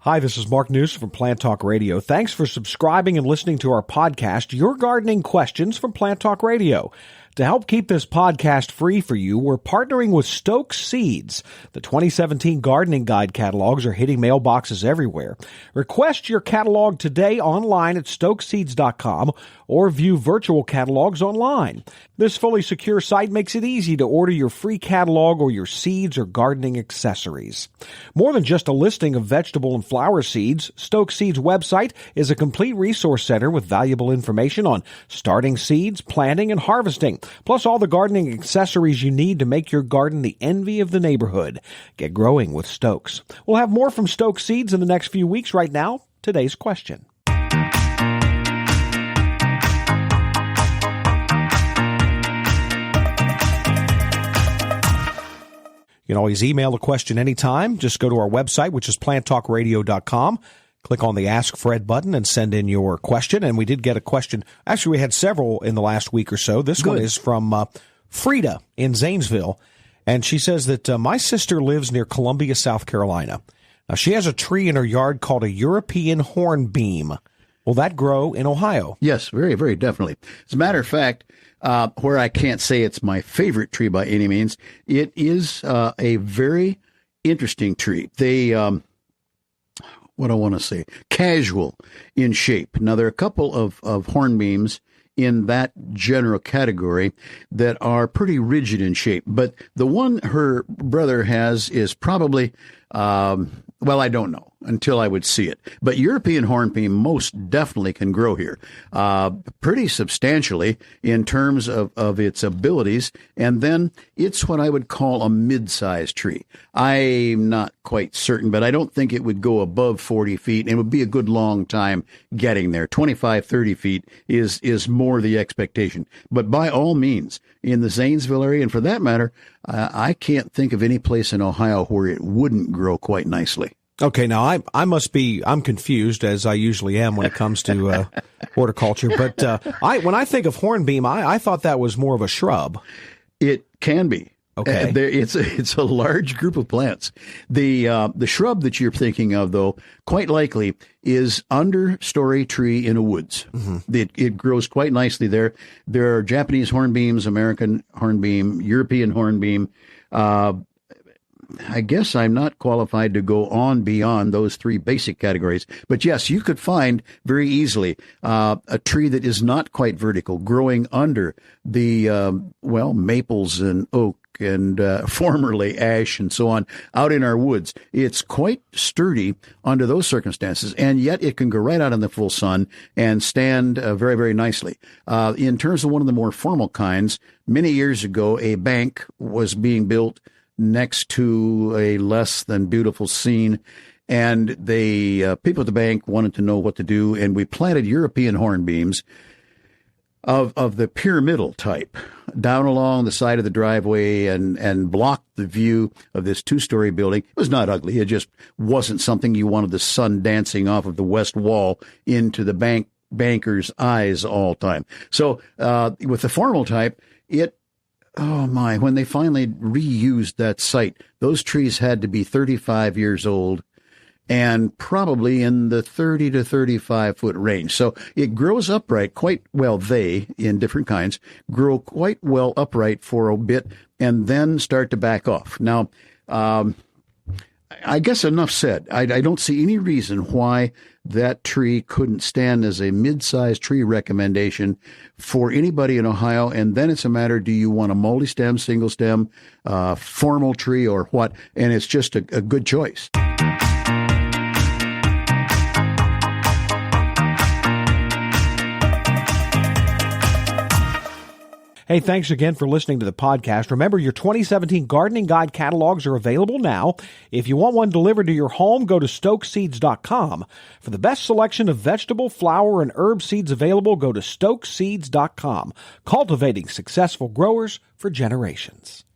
Hi, this is Mark News from Plant Talk Radio. Thanks for subscribing and listening to our podcast, Your Gardening Questions from Plant Talk Radio. To help keep this podcast free for you, we're partnering with Stoke Seeds. The 2017 Gardening Guide catalogs are hitting mailboxes everywhere. Request your catalog today online at stokeseeds.com or view virtual catalogs online. This fully secure site makes it easy to order your free catalog or your seeds or gardening accessories. More than just a listing of vegetable and flower seeds, Stoke Seeds' website is a complete resource center with valuable information on starting seeds, planting, and harvesting, plus all the gardening accessories you need to make your garden the envy of the neighborhood. Get growing with Stokes. We'll have more from Stoke Seeds in the next few weeks. Right now, today's question. You can always email a question anytime. Just go to our website, which is planttalkradio.com. Click on the Ask Fred button and send in your question. And we did get a question. Actually, we had several in the last week or so. This one is from Frida in Zanesville. And she says that my sister lives near Columbia, South Carolina. Now, she has a tree in her yard called a European hornbeam. Will that grow in Ohio? Yes, very, very definitely. As a matter of fact, where I can't say it's my favorite tree by any means, it is a very interesting tree. They, what I want to say, casual in shape. Now, there are a couple of hornbeams in that general category that are pretty rigid in shape. But the one her brother has is probably, well, I don't know until I would see it. But European hornbeam most definitely can grow here, pretty substantially in terms of its abilities. And then it's what I would call a mid-sized tree. I'm not quite certain, but I don't think it would go above 40 feet. And it would be a good long time getting there. 25, 30 feet is more the expectation. But by all means, in the Zanesville area, and for that matter, I can't think of any place in Ohio where it wouldn't grow quite nicely. Okay, now I'm confused, as I usually am when it comes to horticulture. But when I think of hornbeam, I thought that was more of a shrub. It can be. Okay, it's a large group of plants. The shrub that you're thinking of, though, quite likely is understory tree in a woods. Mm-hmm. It grows quite nicely there. There are Japanese hornbeams, American hornbeam, European hornbeam. I guess I'm not qualified to go on beyond those three basic categories. But yes, you could find very easily a tree that is not quite vertical, growing under the, maples and oak and formerly ash and so on out in our woods. It's quite sturdy under those circumstances, and yet it can go right out in the full sun and stand very, very nicely. In terms of one of the more formal kinds, many years ago, a bank was being built next to a less than beautiful scene, and the people at the bank wanted to know what to do, and we planted European hornbeams of the pyramidal type down along the side of the driveway and blocked the view of this two-story building. It was not ugly. It just wasn't something you wanted the sun dancing off of the west wall into the banker's eyes all the time. So with the formal type, oh my, when they finally reused that site, those trees had to be 35 years old and probably in the 30 to 35 foot range. So it grows upright quite well. They, in different kinds, grow quite well upright for a bit and then start to back off. Now, I guess enough said. I don't see any reason why that tree couldn't stand as a mid-sized tree recommendation for anybody in Ohio. And then it's a matter, do you want a multi-stem, single-stem, formal tree or what? And it's just a good choice. Hey, thanks again for listening to the podcast. Remember, your 2017 Gardening Guide catalogs are available now. If you want one delivered to your home, go to stokeseeds.com. For the best selection of vegetable, flower, and herb seeds available, go to stokeseeds.com. Cultivating successful growers for generations.